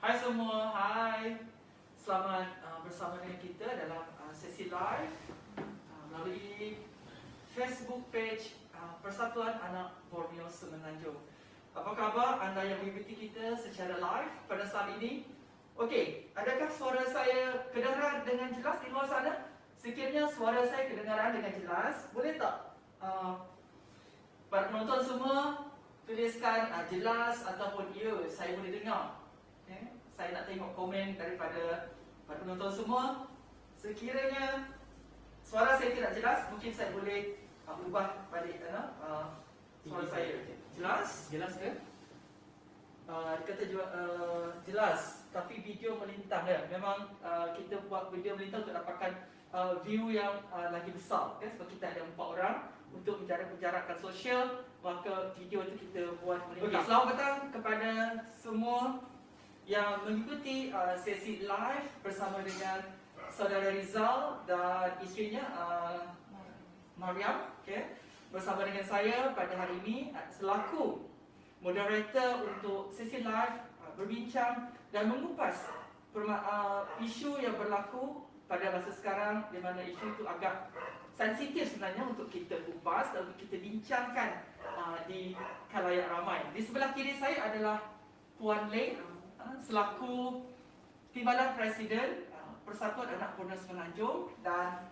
Hai semua, hai. Selamat bersama dengan kita dalam sesi live melalui Facebook page Persatuan Anak Borneo Semenanjung. Apa khabar anda yang mengikuti kita secara live pada saat ini? Okey, adakah suara saya kedengaran dengan jelas di luar sana? Sekiranya suara saya kedengaran dengan jelas, boleh tak para penonton semua tuliskan jelas ataupun ya, saya boleh dengar. Okay. Saya nak tengok komen daripada para penonton semua. Sekiranya suara saya tidak jelas, mungkin saya boleh ubah balik suara saya. Jelas? Jelas ke? Dia kata jelas, tapi video melintang ya. Memang kita buat video melintang untuk dapatkan view yang lagi besar. Okay? Sebab kita ada 4 orang untuk menjaga penjarakan sosial, maka video itu kita buat melintang. Okay, selamat datang kepada semua yang mengikuti sesi live bersama dengan saudara Rizal dan isterinya Mariam, okay? Bersama dengan saya pada hari ini selaku moderator untuk sesi live berbincang dan mengupas isu yang berlaku pada masa sekarang, di mana isu itu agak sensitif sebenarnya untuk kita kupas dan untuk kita bincangkan di khalayak ramai. Di sebelah kiri saya adalah Puan Leng selaku Timbalan Presiden Persatuan Anak Borneo Semenanjung, dan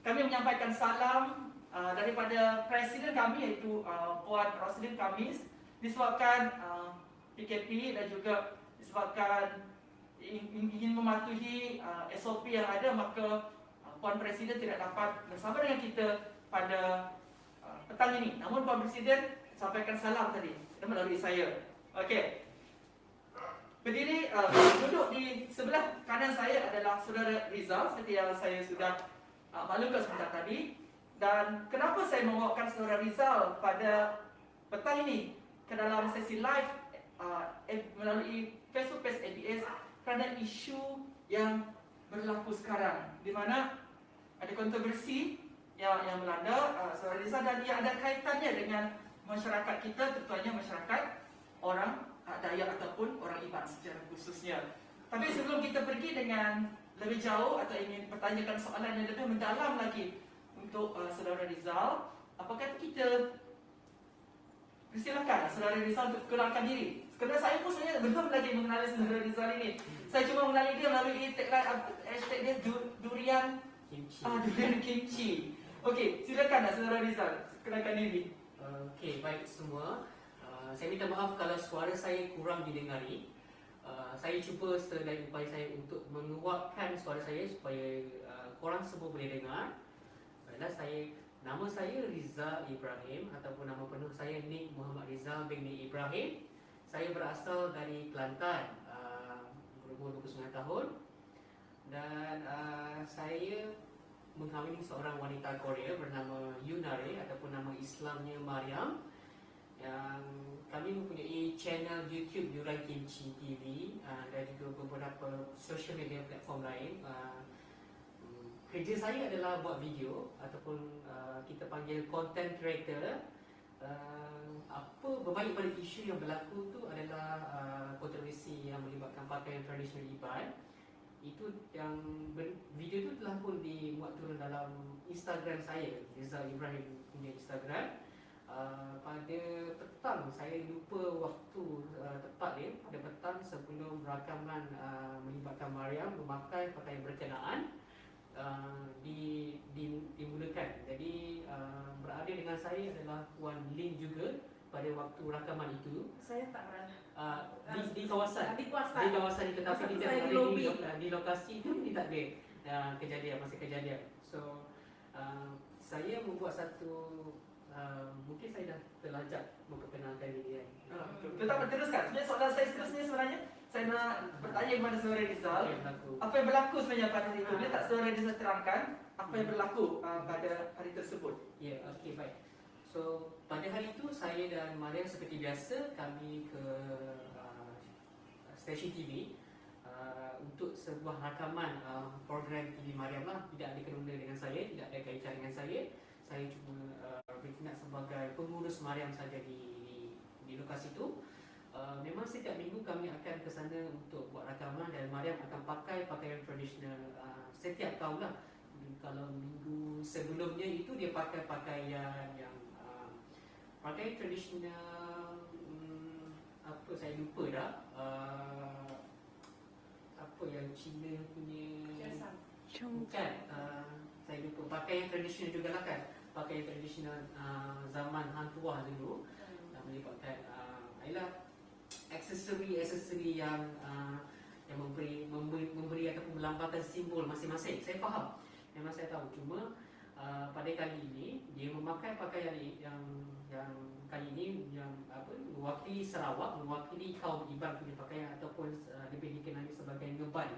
kami menyampaikan salam daripada Presiden kami iaitu Puan Roslin Khamis. Disebabkan PKP dan juga disebabkan ingin mematuhi SOP yang ada, maka Puan Presiden tidak dapat bersama dengan kita pada petang ini. Namun Puan Presiden sampaikan salam tadi melalui saya. Okey. Berdiri duduk di sebelah kanan saya adalah saudara Rizal seperti yang saya sudah maklumkan sebentar tadi. Dan kenapa saya membawakan saudara Rizal pada petang ini ke dalam sesi live melalui Facebook page ABS, kerana isu yang berlaku sekarang, di mana ada kontroversi yang melanda saudara Rizal dan ia ada kaitannya dengan masyarakat kita, terutamanya masyarakat orang Dayak ataupun orang Iban secara khususnya. Tapi sebelum kita pergi dengan lebih jauh atau ingin bertanyakan soalan yang lebih mendalam lagi untuk saudara Rizal, apakah kita silakan saudara Rizal untuk kenalkan diri. Kerana saya pun sebenarnya belum lagi mengenali saudara Rizal ini. Saya cuma mengenali dia melalui hashtag dia durian kimchi. Durian kimchi. Okey, silakan saudara Rizal kenalkan diri. Okey, baik semua. Saya minta maaf kalau suara saya kurang didengari. Saya cuba sedaya upaya saya untuk menguatkan suara saya supaya korang semua boleh dengar. Nama saya Rizal Ibrahim ataupun nama penuh saya Nik Muhammad Rizal bin Nik Ibrahim. Saya berasal dari Kelantan, berumur 29 tahun, dan saya mengkahwini seorang wanita Korea bernama Yunare ataupun nama Islamnya Mariam. Yang kami mempunyai channel YouTube Durian Kimchi TV dan juga beberapa social media platform lain. Kerja saya adalah buat video ataupun kita panggil content creator. Berbalik pada isu yang berlaku tu adalah kontroversi yang melibatkan pakaian tradisional Iban. Itu yang video tu telah pun dimuat turun dalam Instagram saya, Rizal Ibrahim punya Instagram. Pada petang, saya lupa waktu tepat dia, pada petang sebelum rakaman melibatkan Mariam memakai pakaian berkenaan dimulakan. Jadi berada dengan saya adalah Puan Lin juga pada waktu rakaman itu. Saya tak berada di kawasan itu, tetapi tidak ada di lokasi itu, tidak ada kejadian, masa kejadian. So saya membuat satu mungkin saya dah terlajak memperkenalkan diri kan. Tetap teruskan. Sebenarnya soalan saya seterusnya sebenarnya saya nak bertanya kepada saudara Rizal, apa yang berlaku sebenarnya pada hari itu? Boleh tak saudara Rizal terangkan apa yang berlaku pada hari tersebut? Ya, okey, baik. So pada hari itu saya dan Mariam seperti biasa kami ke stesen TV untuk sebuah rakaman program TV Mariam lah. Tidak ada kena dengan saya, tidak ada kaitan dengan saya. Saya cuma bertindak sebagai pengurus Mariam saja di lokasi itu. Memang setiap minggu kami akan ke sana untuk buat rakaman dan Mariam akan pakai pakaian tradisional setiap tahun lah. Kalau minggu sebelumnya itu dia pakai pakaian yang pakaian tradisional, apa saya lupa dah, apa yang Cina punya, bukan, saya lupa, pakaian tradisional jugalah kan, pakaian tradisional zaman Hang Tuah dulu, melibatkan ialah aksesori yang memberi ataupun melambangkan simbol masing-masing. Saya faham, memang saya tahu. Cuma pada kali ini dia memakai pakaian yang kali ini yang mewakili Sarawak, mewakili kaum Iban punya pakaian ataupun lebih dikenali sebagai ngeban.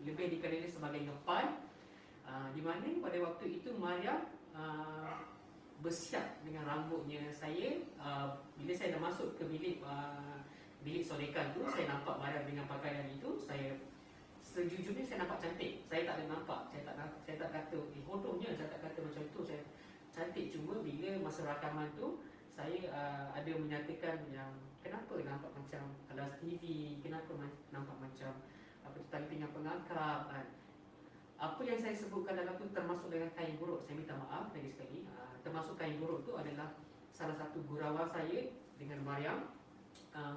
Lebih dikenali sebagai ngeban. Di mana pada waktu itu Mariam bersiap dengan rambutnya saya. Bila saya dah masuk ke bilik sodekan tu, saya nampak Mariam dengan pakaian itu. Sejujurnya saya nampak cantik. Saya tak ada nampak, saya tak kata hodohnya, saya tak kata macam tu. Saya cantik, cuma bila masa rakaman tu saya ada menyatakan yang kenapa nampak macam kelas TV, kenapa nampak macam tali pinggang pengangkap kan. Apa yang saya sebutkan dalam tu termasuk dengan kain buruk. Saya minta maaf lagi sekali. Termasuk kain buruk tu adalah salah satu gurauan saya dengan Mariam.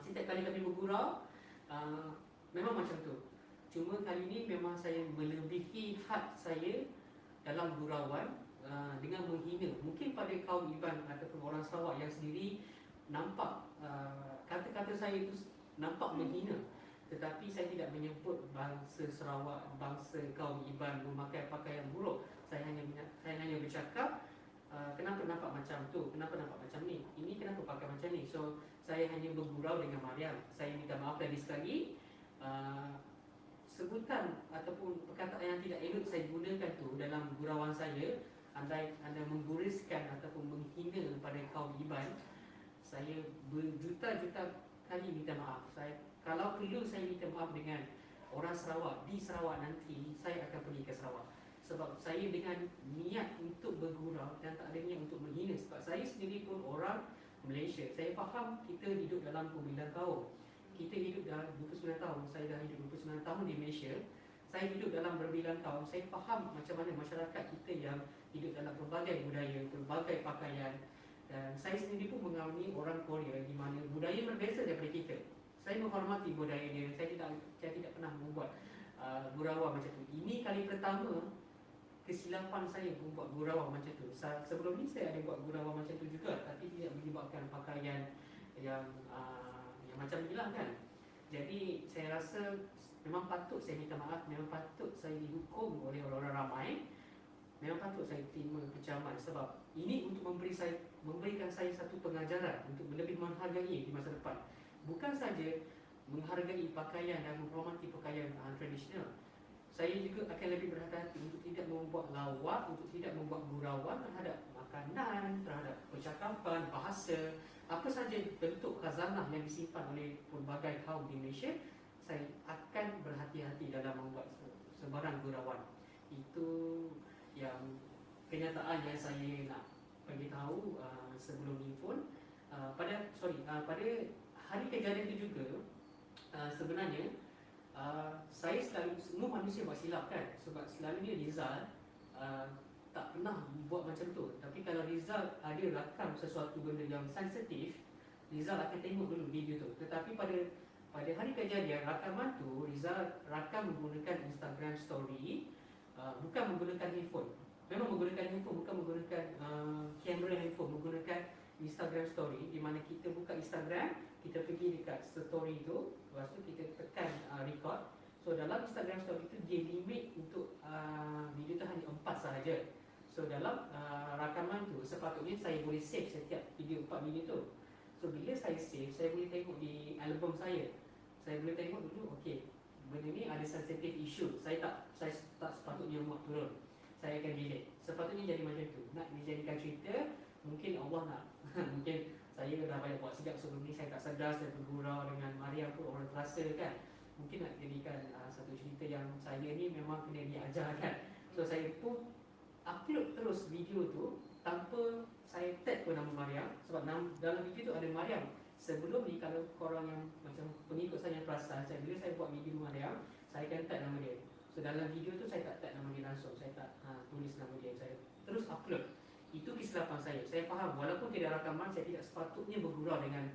Setiap kali kami bergurau memang macam tu. Cuma kali ni memang saya melebihi had saya dalam gurauan dengan menghina. Mungkin pada kaum Iban ataupun orang Sarawak yang sendiri nampak kata-kata saya itu nampak menghina. Tetapi saya tidak menyebut bangsa Sarawak, bangsa kaum Iban memakai pakaian buruk. Saya hanya bercakap kenapa nampak macam tu, kenapa nampak macam ni, ini kenapa pakai macam ni. So saya hanya bergurau dengan Mariam. Saya minta maaf lagi sekali. Sebutan ataupun perkataan yang tidak elok saya gunakan tu dalam gurauan saya, anda mengguriskan ataupun menghina pada kaum Iban, saya berjuta-juta kali minta maaf. Kalau perlu saya minta maaf dengan orang Sarawak. Di Sarawak nanti saya akan pergi ke Sarawak. Sebab saya dengan niat untuk bergurau dan tak ada niat untuk menghina. Sebab saya sendiri pun orang Malaysia. Saya faham kita hidup dalam pemilihan kaum. Kita hidup dalam 29 tahun. Saya dah hidup 29 tahun di Malaysia. Saya hidup dalam berbilang kaum. Saya faham macam mana masyarakat kita yang hidup dalam pelbagai budaya, pelbagai pakaian. Dan saya sendiri pun mengalami orang Korea di mana budaya berbeza daripada kita. Saya menghormati budaya dia. Saya tidak pernah membuat gurauan macam tu. Ini kali pertama kesilapan saya membuat gurauan macam tu. Sebelum ni saya ada buat gurauan macam tu juga, tapi tidak melibatkan pakaian yang macam ni lah kan. Jadi saya rasa memang patut saya minta maaf, memang patut saya dihukum oleh orang-orang ramai, memang patut saya terima kecaman. Sebab ini untuk memberikan saya satu pengajaran untuk lebih menghargai di masa depan. Bukan saja menghargai pakaian dan menghormati pakaian tradisional, saya juga akan lebih berhati-hati untuk tidak membuat lawak, untuk tidak membuat gurauan terhadap makanan, terhadap percakapan, bahasa, apa saja bentuk khazanah yang disimpan oleh pelbagai kaum di Malaysia. Saya akan berhati-hati dalam membuat sebarang gurauan. Itu yang kenyataan yang saya nak bagi tahu sebelum ini pun. Pada hari kejadian itu juga, sebenarnya saya selalu, semua manusia buat silap kan. Sebab selalunya Rizal tak pernah buat macam tu. Tapi kalau Rizal ada rakam sesuatu benda yang sensitif, Rizal akan tengok dulu video tu. Tetapi pada hari kejadian, rakaman tu Rizal rakam menggunakan Instagram story, bukan menggunakan handphone. Memang menggunakan handphone, bukan menggunakan kamera handphone, menggunakan Instagram story, di mana kita buka Instagram, kita pergi dekat story tu, lepas tu kita tekan record. So dalam Instagram story tu dia limit untuk video tu hanya 4 sahaja. So dalam rakaman tu sepatutnya saya boleh save setiap video 4 minit tu. So bila saya save, saya boleh tengok di album saya. Saya boleh tengok dulu, okey, benda ni ada sensitive issue, saya tak sepatutnya muat turun, saya akan delete. Sepatutnya jadi macam tu. Nak dijadikan cerita, mungkin Allah nak mungkin saya dah banyak buat silap sebelum ni, saya tak sedar, saya bergurau dengan Mariam pun orang terasa kan. Mungkin nak jadikan satu cerita yang saya ni memang kena diajar kan. So saya pun upload terus video tu tanpa saya tag pun nama Mariam. Sebab dalam video tu ada Mariam sebelum ni kalau korang yang macam pengikut saya yang perasan, bila saya buat video rumah dia, saya akan tag nama dia. So dalam video tu saya tak tag nama dia langsung, saya tak tulis nama dia, saya terus upload. Itu kesilapan saya. Saya faham walaupun tidak rakaman, saya tidak sepatutnya bergurau dengan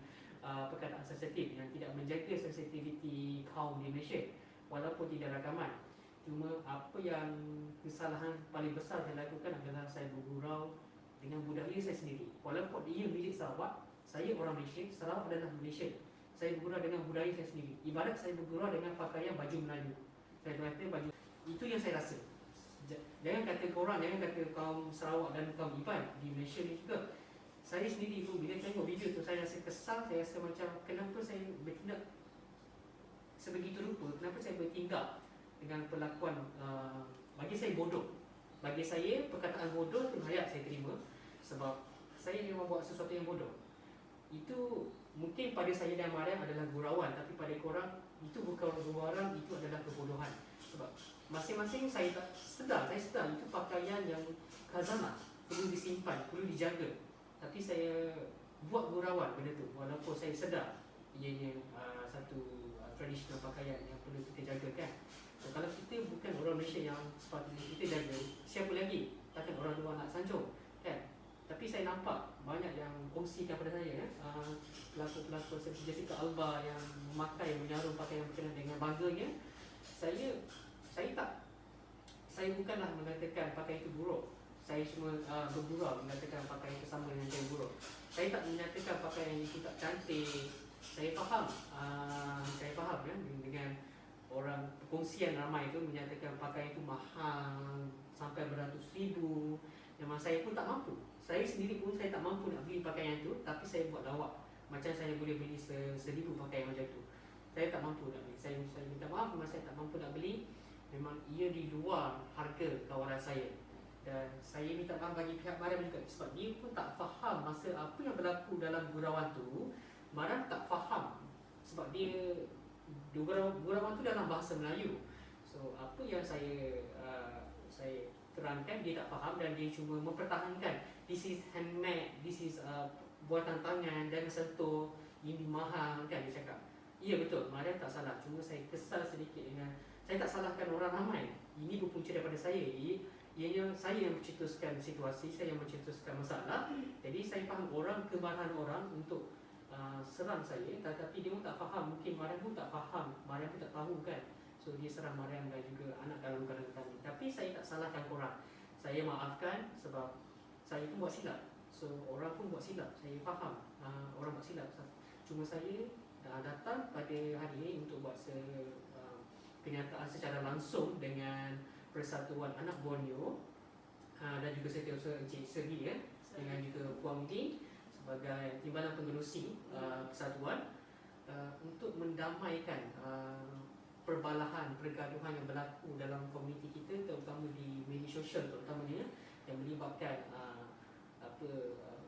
perkataan sensitif yang tidak menjaga sensitiviti kaum di Malaysia walaupun tidak rakaman. Cuma apa yang kesalahan paling besar saya lakukan adalah saya bergurau dengan budaya saya sendiri. Walaupun ia milik Sarawak, saya orang Malaysia, Sarawak adalah Malaysia. Saya bergurau dengan budaya saya sendiri. Ibarat saya bergurau dengan pakaian baju Melayu. Saya kata baju, itu yang saya rasa. Jangan kata korang, jangan kata kaum Sarawak dan kaum Iban di Malaysia ni juga. Saya sendiri pun bila tengok video tu saya rasa kesal, saya rasa macam kenapa saya bertindak sebegitu rupa, kenapa saya bertindak dengan perlakuan bagi saya bodoh. Bagi saya perkataan bodoh tu layak saya terima sebab saya memang buat sesuatu yang bodoh. Itu mungkin pada saya dan Mariam adalah gurauan, tapi pada korang itu bukan gurauan, itu adalah kebodohan. Sebab masing-masing saya sedar itu pakaian yang khazanah, perlu disimpan, perlu dijaga. Tapi saya buat gurauan benda tu walaupun saya sedar ianya satu tradisional pakaian yang perlu kita jaga kan. So, kalau kita bukan orang Malaysia yang sepatutnya kita jaga, siapa lagi? Takkan orang luar nak sanjung kan? Tapi saya nampak banyak yang kongsikan pada saya pelakon-pelakon seperti Jessica Alba yang memakai, menyarum pakaian berkenaan dengan bangganya. Saya bukanlah mengatakan pakaian itu buruk. Saya cuma bergurau mengatakan pakaian itu sama dengan saya buruk. Saya tak menyatakan pakaian itu tak cantik. Saya faham ya, dengan orang perkongsian ramai itu menyatakan pakaian itu mahal sampai beratus ribu. Memang saya pun tak mampu. Saya sendiri pun saya tak mampu nak beli pakaian itu, tapi saya buat lawak macam saya boleh beli 1,000 pakaian macam tu. Saya tak mampu nak beli. Saya minta maaf memang saya tak mampu nak beli. Memang ia di luar harga kawalan saya. Dan saya minta maaf bagi pihak Mariam juga sebab dia pun tak faham masa apa yang berlaku dalam gurauan tu. Mariam tak faham sebab gurauan tu dalam bahasa Melayu. So apa yang saya terangkan dia tak faham dan dia cuma mempertahankan this is handmade, this is buatan tangan, jangan sentuh, ini mahal kan dia cakap. Ya betul, Mariam tak salah, cuma saya kesal sedikit dengan, saya tak salahkan orang ramai. Ini berpunca daripada saya. Ianya saya yang mencetuskan situasi, saya yang mencetuskan masalah. Jadi saya faham orang, kemarahan orang untuk serang saya, tetapi dia pun tak faham. Mungkin Mariam pun tak faham, Mariam pun tak tahu kan. So dia serang Mariam dan juga anak kandung kami. Tapi saya tak salahkan korang. Saya maafkan sebab saya pun buat silap. So orang pun buat silap, saya faham orang buat silap. Cuma saya datang pada hari ini untuk buat kenyataan secara langsung dengan Persatuan Anak Borneo dan juga Setiausaha Encik Seri dengan juga Puan Mudi sebagai timbalan pengerusi persatuan untuk mendamaikan perbalahan, pergaduhan yang berlaku dalam komuniti kita, terutama di media sosial terutamanya yang melibatkan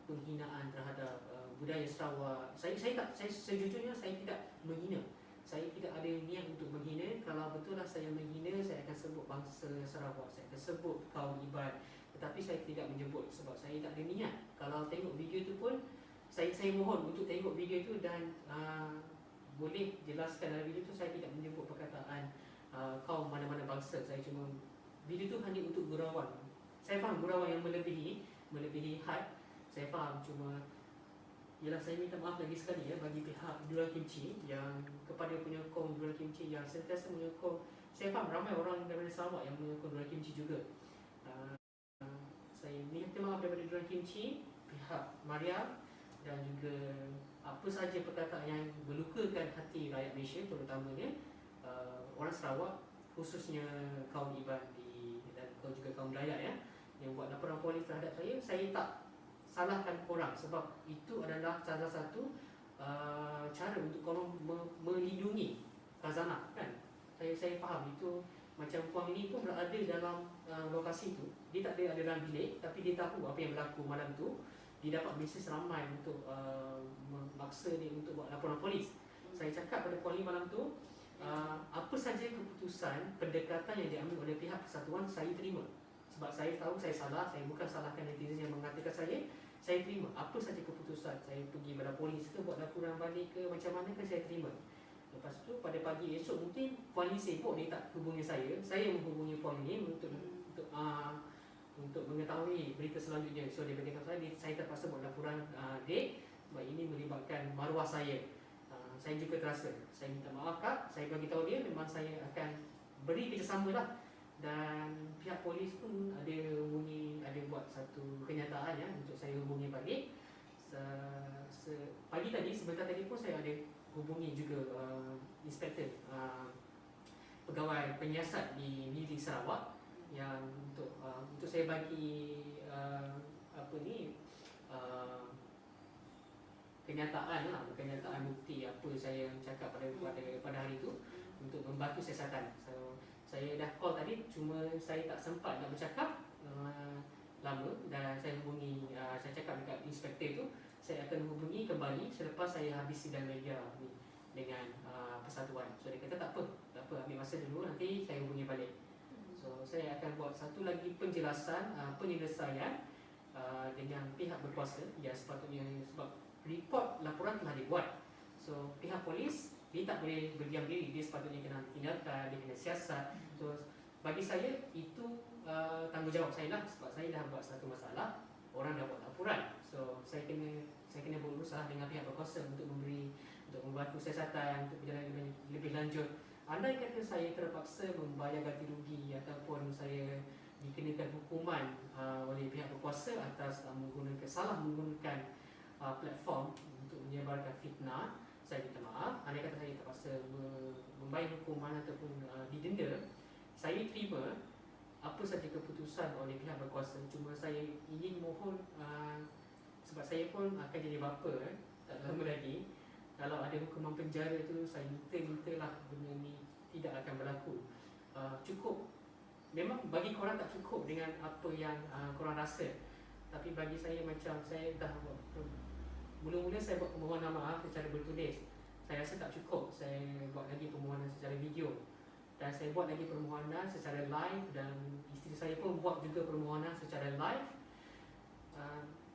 penghinaan terhadap budaya Sarawak. Sejujurnya saya tidak menghina. Saya tidak ada niat untuk menghina. Kalau betullah saya menghina, saya akan sebut bangsa Sarawak, saya akan sebut kaum Iban. Tetapi saya tidak menyebut sebab saya tak ada niat. Kalau tengok video tu pun, saya mohon untuk tengok video tu dan boleh jelaskan dalam video tu saya tidak menyebut perkataan kaum mana-mana bangsa. Saya cuma, video tu hanya untuk gurauan. Saya faham gurauan yang melebihi had. Saya faham, cuma ialah saya minta maaf lagi sekali bagi pihak Duran Kimchi yang kepada penyokong Duran Kimchi yang sentiasa menyokong. Saya faham ramai orang daripada Sarawak yang menyokong Duran Kimchi juga. Saya minta maaf daripada Duran Kimchi, pihak Mariam dan juga apa sahaja perkataan yang melukakan hati rakyat Malaysia, terutamanya orang Sarawak, khususnya kaum Iban dan juga kaum Dayak yang buat laporan polis terhadap saya tak salahkan korang sebab itu adalah salah satu cara untuk korang melindungi khazanah kan. Saya faham itu. Macam Puan ini pun berada dalam lokasi itu. Dia tak ada dalam bilik, tapi dia tahu apa yang berlaku malam tu. Dia dapat mesej ramai untuk memaksa dia untuk buat laporan polis. Saya cakap pada Puan malam tu, apa saja keputusan pendekatan yang diambil oleh pihak persatuan saya terima. Sebab saya tahu saya salah, saya bukan salahkan netizen yang mengatakan saya. saya terima apa saja keputusan. Saya pergi pada polis ke, buat laporan balik ke, macam mana ke, saya terima. Lepas tu pada pagi esok mungkin Puan Lee sibuk, dia tak hubungi saya menghubungi Puan Lee untuk mengetahui berita selanjutnya. So dia beritahu saya terpaksa buat laporan date sebab ini melibatkan maruah saya. Saya juga terasa, saya minta maaf Kak, saya bagi tahu dia memang saya akan beri kerjasama lah. Dan pihak polis pun ada buat satu kenyataan ya untuk saya hubungi balik. Pagi tadi, sebentar tadi pun saya ada hubungi juga inspektor pegawai penyiasat di Miri Sarawak yang untuk saya bagi kenyataan bukti apa saya cakap pada hari itu untuk membantu siasatan. So, saya dah call tadi, cuma saya tak sempat nak bercakap lama, dan saya hubungi, saya cakap dekat inspektor tu saya akan hubungi kembali selepas saya habis sidang media ni dengan persatuan. So dia kata tak apa, ambil masa dulu, nanti saya hubungi balik. So saya akan buat satu lagi penjelasan, penyelesaian dengan pihak berkuasa yang sepatutnya, sebab report laporan telah dibuat. So pihak polis dia tak boleh berdiam diri, dia sepatutnya kena tinggalkan, dia kena siasat. So bagi saya itu tanggungjawab saya lah, sebab saya dah buat satu masalah, orang dah buat laporan. So saya kena berusaha dengan pihak berkuasa untuk membantu siasatan, untuk berjalan lebih lanjut. Andai kata saya terpaksa membayar ganti rugi ataupun saya dikenakan hukuman oleh pihak berkuasa atas salah menggunakan platform untuk menyebarkan fitnah, saya minta maaf. Andai kata saya terpaksa membayar hukuman ataupun didenda, saya terima apa saja keputusan oleh pihak berkuasa. Cuma saya ingin mohon, sebab saya pun akan jadi bapa tak lama lagi, kalau ada hukuman penjara tu, saya mintalah benda ni tidak akan berlaku. Cukup, memang bagi korang tak cukup dengan apa yang korang rasa, tapi bagi saya macam saya dah buat, mula-mula saya buat permohonan maaf secara bertulis, saya rasa tak cukup. Saya buat lagi permohonan secara video, dan saya buat lagi permohonan secara live, dan isteri saya pun buat juga permohonan secara live.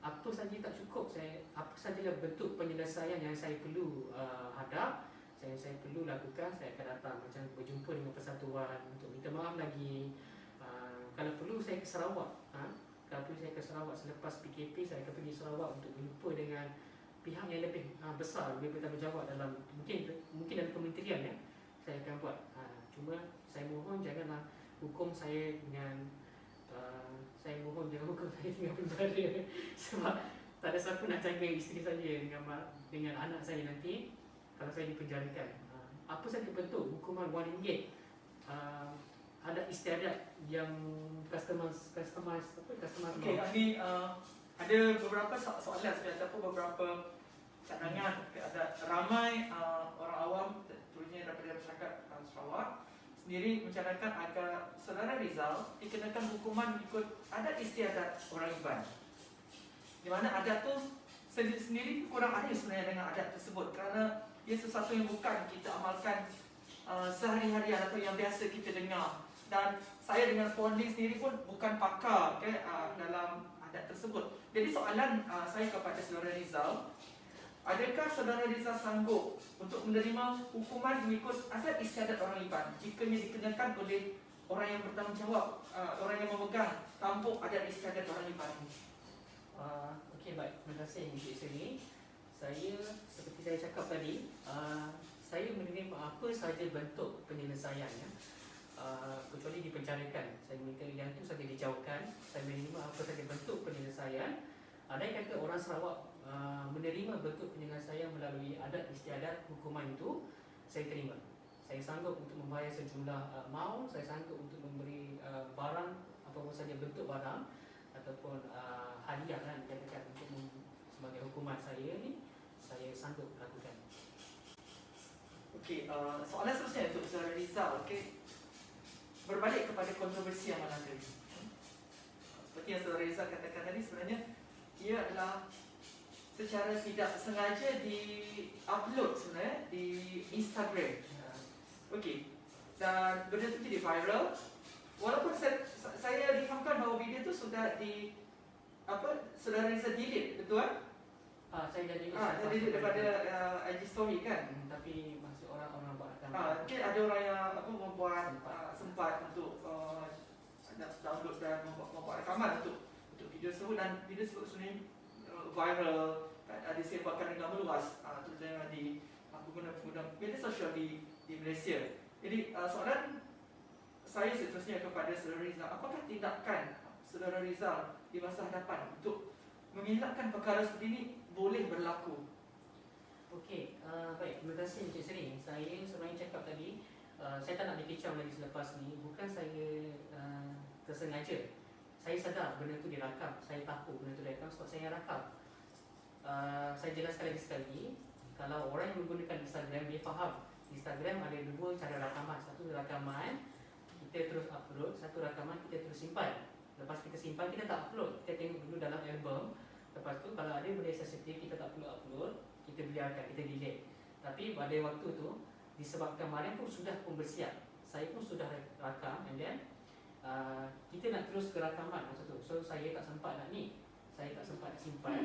Apa saja tak cukup, apa sajalah bentuk penyelesaian yang saya perlu hadap, saya perlu lakukan, saya akan datang, macam berjumpa dengan persatuan untuk minta maaf lagi. Kalau perlu saya ke Sarawak, kalau perlu saya ke Sarawak selepas PKP, saya akan pergi Sarawak untuk berjumpa dengan pihak yang lebih besar, lebih bertanggungjawab dalam mungkin dalam kementerian ya. Saya akan buat. Cuma saya mohon janganlah hukum saya dengan saya mohon jangan hukum saya tinggal penjara sebab tak ada siapa nak jaga isteri saya dengan anak saya nanti kalau saya dipenjarakan. Apa saja bentuk hukuman RM1, ada istiadat yang customize. Okey, ini ada beberapa soalan sebenarnya, ataupun beberapa cadangan. Ada ramai orang awam, terutamanya daripada masyarakat Sarawak sendiri mencadangkan agar saudara Rizal dikenakan hukuman ikut adat istiadat orang Iban, di mana adat tu sendiri kurang adil sebenarnya dengan adat tersebut, kerana ia sesuatu yang bukan kita amalkan sehari-hari atau yang biasa kita dengar. Dan saya dengan Puan Lee sendiri pun bukan pakar dalam adat tersebut. Jadi soalan saya kepada saudara Rizal, adakah saudara Rizal sanggup untuk menerima hukuman mengikut adat istiadat orang Iban jika ia dikenakan oleh orang yang bertanggungjawab, orang yang memegang tampuk adat istiadat orang Iban ini? Okey, baik. Terima kasih Encik Seri. Saya, seperti saya cakap tadi, saya menerima apa sahaja bentuk penyelesaiannya, kecuali dipenjarakan. Saya minta yang itu saja dijauhkan. Saya menerima apa sahaja bentuk penyelesaian. Andai kata orang Sarawak menerima bentuk penyelesaian melalui adat istiadat hukuman itu, saya terima. Saya sanggup untuk membayar sejumlah amount, saya sanggup untuk memberi barang, apa sahaja bentuk barang ataupun hadiah kan, dikatakan untuk sebagai hukuman saya ni, saya sanggup lakukan. Okey, soalan seterusnya untuk saudara Rizal. Okey, berbalik kepada kontroversi yang mana tadi. Seperti yang saudara Rizal katakan tadi, sebenarnya ia adalah secara tidak sengaja di-upload sebenarnya di Instagram. Okey, dan benda itu jadi viral. Walaupun saya difahamkan bahawa video itu sudah saudara Rizal delete, betul kan? Saya jadi Dia delete daripada IG story kan? tapi masih orang-orang buat akan Mungkin ada orang yang membuat sempat untuk download dan membuat rakaman untuk video tersebut, dan video tersebut sebenarnya viral, disebarkan dengan meluas, terutama di pengguna-pengguna media sosial di Malaysia. Jadi soalan saya seterusnya kepada Saudara Rizal, apakah tindakan Saudara Rizal di masa hadapan untuk mengelakkan perkara seperti ini boleh berlaku? Okey, baik, terima kasih Encik Seri. Saya sebenarnya cakap tadi, saya tak nak dikecam lagi selepas ni. Bukan saya tersengaja. Saya sadar benda tu dirakam. Saya tahu benda tu dirakam sebab saya yang rakam. Saya jelaskan lagi sekali, kalau orang yang menggunakan Instagram, dia faham Instagram ada dua cara rakaman. Satu rakaman kita terus upload, satu rakaman kita terus simpan. Lepas kita simpan, kita tak upload, kita tengok dulu dalam album. Lepas tu kalau ada benda sensitif kita tak perlu upload, kita biarkan, kita delete. Tapi pada waktu tu, disebabkan Mariam pun sudah pun bersiap, saya pun sudah rakam, and then kita nak terus ke rakaman masa tu. So saya tak sempat nak ni, saya tak sempat nak simpan.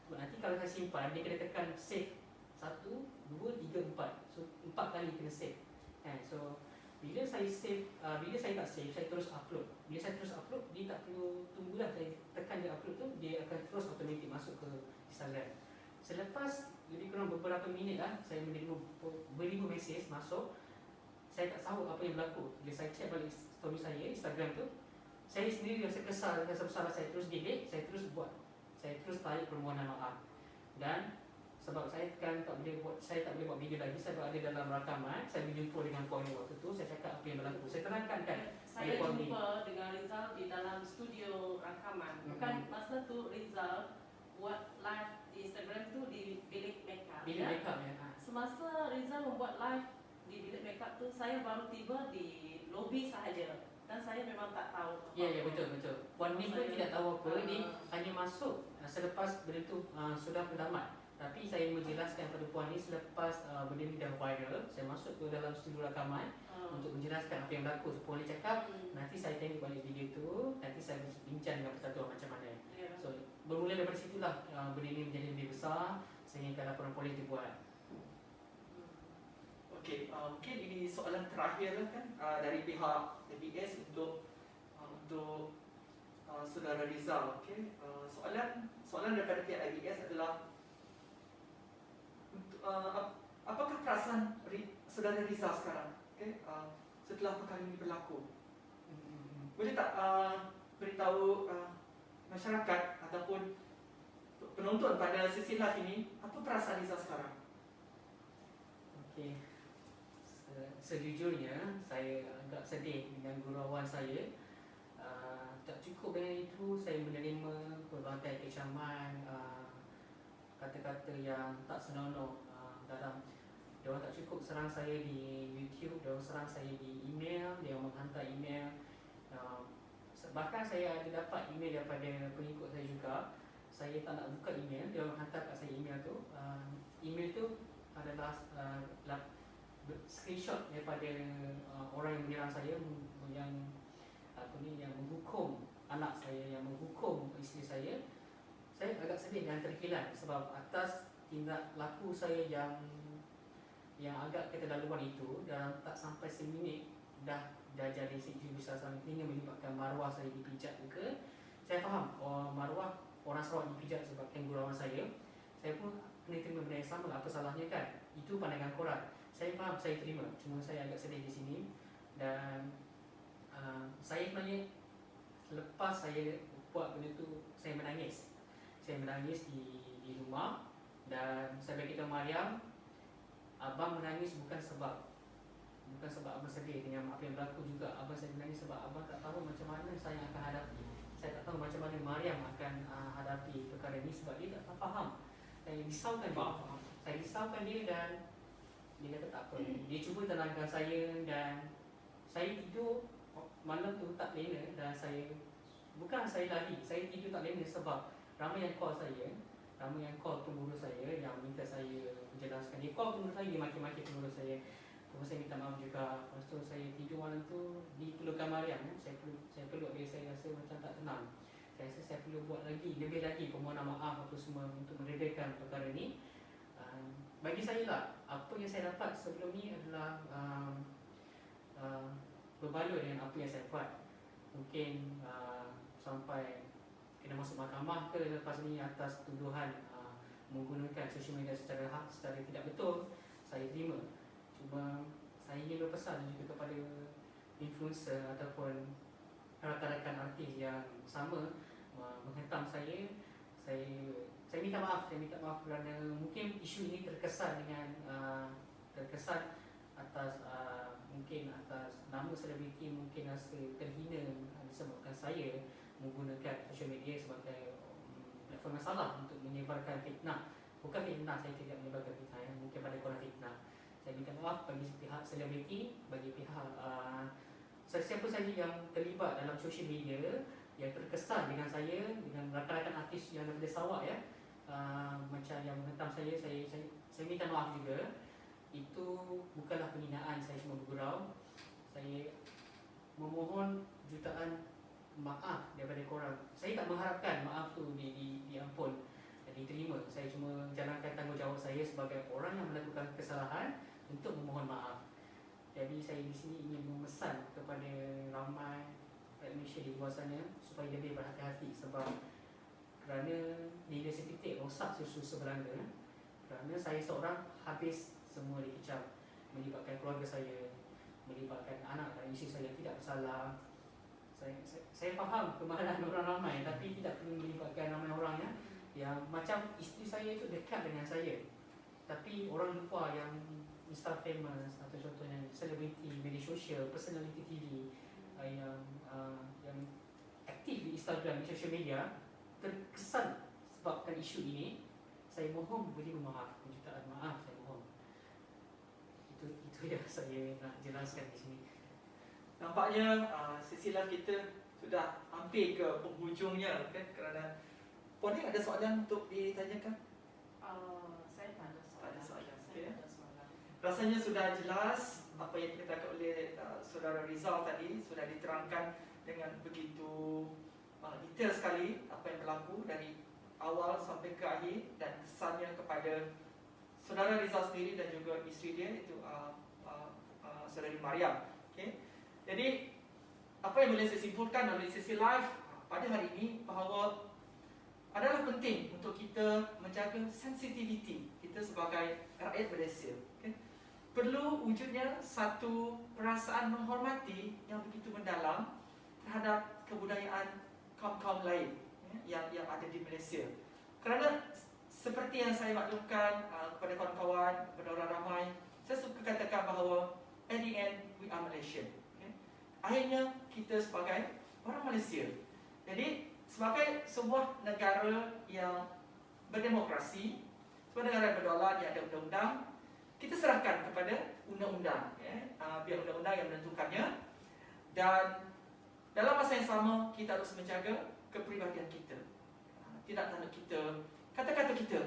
So, nanti kalau saya simpan, dia kena tekan save 1, 2, 3, 4. So 4 kali kena save. So bila saya save, bila saya tak save, saya terus upload. Bila saya terus upload, dia tak perlu tunggulah saya tekan dia upload tu, dia akan terus automatik masuk ke Instagram. Selepas lebih kurang beberapa minit saya menerima beribu mesej masuk. Saya tak tahu apa yang berlaku. Bila saya check balik story saya, Instagram tu, saya sendiri rasa kesal, rasa bersalah. Saya terus delete, saya terus buat, saya terus tarik permohonan maaf. Dan sebab saya kan tak boleh buat, saya tak boleh buat video lagi, saya berada dalam rakaman. Saya berjumpa dengan Puan Lee waktu tu, saya cakap apa yang berlaku, saya terangkan kan. Saya jumpa dengan Rizal di dalam studio rakaman. Bukan masa tu Rizal buat live di Instagram tu di bilik makeup. Bilik makeup ya. Semasa Rizal membuat live di bilik makeup tu, saya baru tiba di lobi sahaja. Dan saya memang tak tahu. Ya, betul. Puan Lee pun tidak tahu apa, dia hanya masuk selepas benda tu sudah bertamat. Tapi saya menjelaskan kepada Puan Lee selepas benda ni dah viral, saya masuk ke dalam studio rakaman untuk menjelaskan apa yang berlaku. So, Puan Lee cakap, nanti saya tengok balik video tu, nanti saya bincang dengan persatuan macam mana. So bermula daripada situlah benda ni menjadi lebih besar sehingga laporan polis dibuat. Okey, mungkin ini soalan terakhir kan dari pihak ABS untuk Saudara Rizal. Okey, soalan daripada pihak ABS adalah apakah perasaan Saudara Rizal sekarang? Okey, setelah perkara ini berlaku, boleh tak beritahu masyarakat ataupun penonton pada sesi live ini apa perasaan Rizal sekarang? Okey, sejujurnya saya agak sedih dengan gurauan saya. Tak cukup dengan itu, saya menerima pelbagai kecaman, kata-kata yang tak senonoh dalam. Diorang tak cukup serang saya di YouTube, diorang serang saya di email, diorang menghantar email. Bahkan saya ada dapat email daripada pengikut saya juga. Saya tak nak buka email, diorang hantar kat saya email tu. Email tu adalah screenshot daripada orang yang menyerang saya, yang menghukum anak saya, yang menghukum isteri saya. Saya agak sedih dan terkilat sebab atas tindak laku saya yang agak keterlaluan itu, dan tak sampai seminit dah jadi seksi besar hingga menyebabkan maruah saya dipijak muka. Saya faham maruah orang Sarawak dipijak sebabkan gurauan saya. Saya pun kena terima benda yang sama, apa salahnya kan? Itu pandangan korang. Saya faham, saya terima. Cuma saya agak sedih di sini. Dan saya sebenarnya lepas saya buat benda tu, saya menangis. Saya menangis di rumah. Dan saya beritahu Mariam, abang menangis bukan sebab abang sedih dengan apa yang berlaku juga. Abang saya menangis sebab abang tak tahu macam mana saya akan hadapi. Saya tak tahu macam mana Mariam akan hadapi perkara ini sebab dia tak faham. Saya risaukan dia. Saya risaukan dia dan dia kata tak apa. Dia cuba tenangkan saya dan saya tidur malam tu tak lena, dan bukan saya lari, saya tidur tak lena sebab ramai yang call saya. Ramai yang call pengurus saya yang minta saya menjelaskan. Dia call pengurus saya, dia maki-maki pengurus saya. Pengurus saya minta maaf juga. Lepas tu saya tidur malam tu diperlukan Mariam. Saya peluk dia, saya rasa macam tak tenang. Saya rasa saya perlu buat lebih lagi permohonan maaf apa semua untuk meredakan perkara ni. Bagi saya lah, apa yang saya dapat sebelum ni adalah berbaloi dengan apa yang saya buat. Mungkin sampai kena masuk mahkamah ke lepas ni atas tuduhan menggunakan social media secara tidak betul, saya terima. Cuma saya ingin berpesan juga kepada influencer ataupun rakan-rakan artis yang sama menghentam saya minta maaf kerana mungkin isu ini terkesan atas mungkin atas nama selebriti, mungkin rasa terhina disebabkan saya menggunakan social media sebagai platform yang salah untuk menyebarkan fitnah. Bukan fitnah, saya tidak menyebarkan fitnah, mungkin pada korang fitnah. Saya minta maaf bagi pihak selebriti, bagi pihak sesiapa saja yang terlibat dalam social media yang terkesan dengan saya, dengan rakan-rakan artis yang daripada Sarawak macam yang menghentam saya minta maaf juga. Itu bukanlah penghinaan, saya cuma bergurau. Saya memohon jutaan maaf daripada korang. Saya tak mengharapkan maaf tu diampun dan diterima. Saya cuma jalankan tanggungjawab saya sebagai orang yang melakukan kesalahan untuk memohon maaf. Jadi saya di sini ingin memesan kepada ramai rakyat Malaysia di luar sana supaya lebih berhati-hati, sebab kerana dia seketik rosak susu sebelanga. Kerana saya seorang habis semua dikecam, melibatkan keluarga saya, melibatkan anak dan isteri saya yang tidak bersalah. Saya faham kemarahan orang ramai, tapi tidak perlu melibatkan ramai orang yang macam isteri saya itu dekat dengan saya, tapi orang lupa yang Mr. Famous atau contohnya selebriti, media sosial, personality TV yang aktif di Instagram, di social media, terkesan sebabkan isu ini. Saya mohon beri maaf, jutaan maaf saya mohon. Itu yang saya nak jelaskan di sini. Nampaknya sesi live kita sudah hampir ke penghujungnya, kan? Kerana Puan Ning ada soalan untuk ditanyakan? Saya tak ada soalan. Okay. Saya tak ada soalan. Rasanya sudah jelas apa yang dikatakan oleh Saudara Rizal tadi, sudah diterangkan dengan begitu detail sekali apa yang berlaku dari awal sampai ke akhir, dan kesannya kepada Saudara Rizal sendiri dan juga isteri dia, itu Saudari Mariam. Okay. Jadi apa yang boleh saya simpulkan dari sesi live pada hari ini, bahawa adalah penting untuk kita menjaga sensitiviti kita sebagai rakyat Malaysia. Okay. Perlu wujudnya satu perasaan menghormati yang begitu mendalam terhadap kebudayaan kaum-kaum lain yang ada di Malaysia. Kerana seperti yang saya maklumkan kepada kawan-kawan, kepada orang ramai, saya suka katakan bahawa at the end we are Malaysian. Okay. Akhirnya kita sebagai orang Malaysia. Jadi sebagai sebuah negara yang berdemokrasi, sebuah negara yang berdaulat, yang ada undang-undang, kita serahkan kepada undang-undang, biar undang-undang yang menentukannya. Dan dalam masa yang sama, kita harus menjaga kepribadian kita. Tidak tanda kita, kata-kata kita.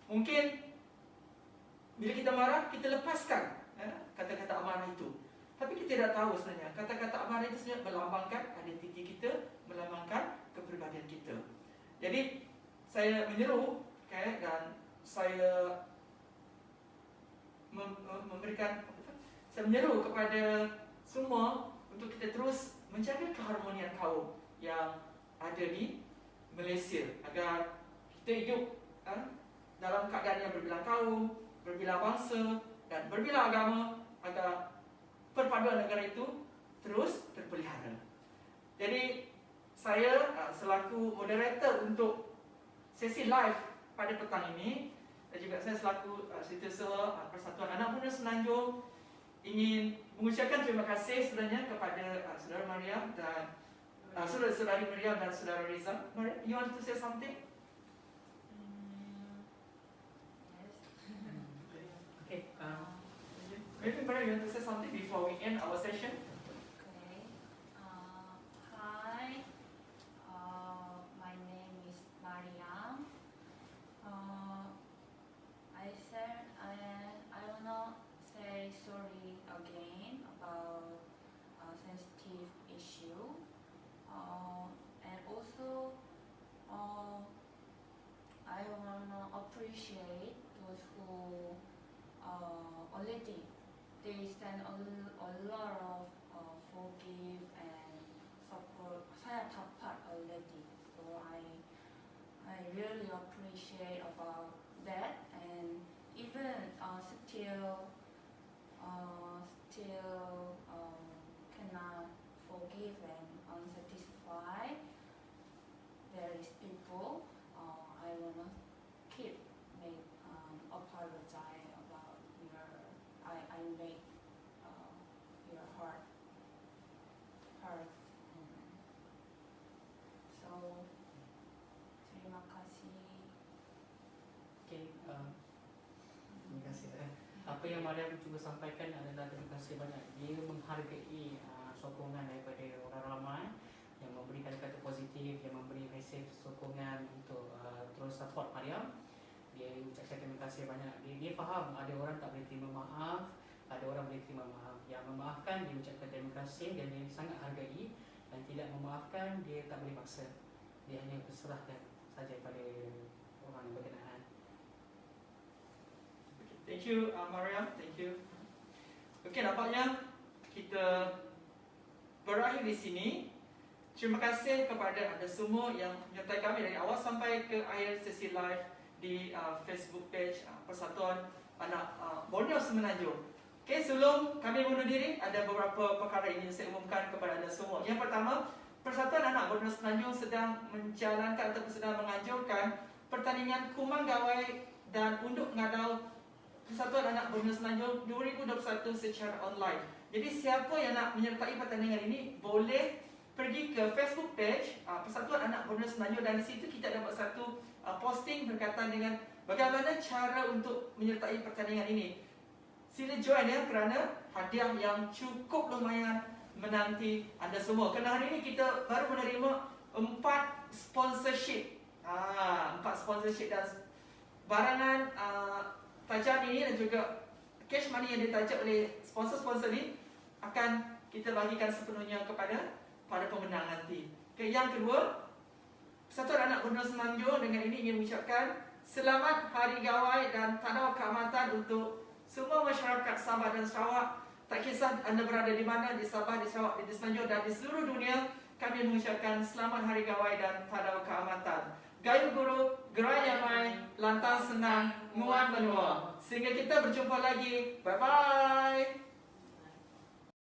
Mungkin bila kita marah, kita lepaskan kata-kata amarah itu. Tapi kita tidak tahu sebenarnya kata-kata amarah itu sebenarnya melambangkan identiti kita, melambangkan kepribadian kita. Jadi saya menyeru, dan saya saya menyeru kepada semua untuk kita terus menjaga keharmonian kaum yang ada di Malaysia, agar kita hidup dalam keadaan yang berbilang kaum, berbilang bangsa dan berbilang agama, agar perpaduan negara itu terus terpelihara. Jadi saya selaku moderator untuk sesi live pada petang ini, dan juga saya selaku Setiausaha Persatuan Anak Muda Semenanjung, ingin mengucapkan terima kasih sebenarnya kepada Saudara Mariam dan Saudari Mariam dan Saudara Rizal. Mariam, you want to say something? Yes. Okay. Maybe Mariam, you want to say something before we end our session? Okay. Hi. My name is Mariam. I wanna say sorry again about sensitive issue. And also appreciate those who already they send a lot of forgive and support. Saya dapat already, so I really appreciate about that, and even still cannot forgive and unsatisfied. There is people I wanna keep make apologize about I make your heart hurt. So terima kasih. Okay, terima kasih. Apa yang Mariam cuba sampaikan adalah terima kasih banyak. Dia menghargai sokongan daripada orang ramai yang memberikan kata positif, yang memberi mesej sokongan untuk terus support Mariam. Dia ucapkan terima kasih banyak. Dia faham ada orang tak boleh terima maaf, ada orang boleh terima maaf. Yang memaafkan dia ucapkan terima kasih dan dia sangat hargai. Dan tidak memaafkan dia tak boleh paksa. Dia hanya berserahkan saja pada orang yang berkenaan. Thank you, Mariam. Thank you. Okey, nampaknya kita berakhir di sini. Terima kasih kepada anda semua yang menyertai kami dari awal sampai ke akhir sesi live di Facebook page Persatuan Anak Borneo Semenanjung. Okey, sebelum kami bunuh diri, ada beberapa perkara yang ingin saya umumkan kepada anda semua. Yang pertama, Persatuan Anak Borneo Semenanjung sedang menjalankan ataupun sedang menganjurkan pertandingan Kumang Gawai dan Unduk Ngadau Persatuan Anak Borneo Semenanjung 2021 secara online. Jadi siapa yang nak menyertai pertandingan ini boleh pergi ke Facebook page Persatuan Anak Borneo Semenanjung, dan di situ kita dapat satu posting berkaitan dengan bagaimana cara untuk menyertai pertandingan ini. Sila join ya, kerana hadiah yang cukup lumayan menanti anda semua. Kerana hari ini kita baru menerima 4 sponsorship. 4 sponsorship dan barangan tajam ini dan juga cash money yang ditajak oleh sponsor-sponsor ini akan kita bagikan sepenuhnya kepada para pemenang nanti. Okay, yang kedua, Persatuan Anak Borneo Semenanjung dengan ini ingin mengucapkan selamat Hari Gawai dan Tanda Keamatan untuk semua masyarakat Sabah dan Sarawak. Tak kisah anda berada di mana, di Sabah, di Sarawak, di Semenanjung dan di seluruh dunia, kami mengucapkan selamat Hari Gawai dan Tanda Keamatan. Gayu Guru, gerai damai, lantang senang, nguan menua. Sehingga kita berjumpa lagi. Bye-bye.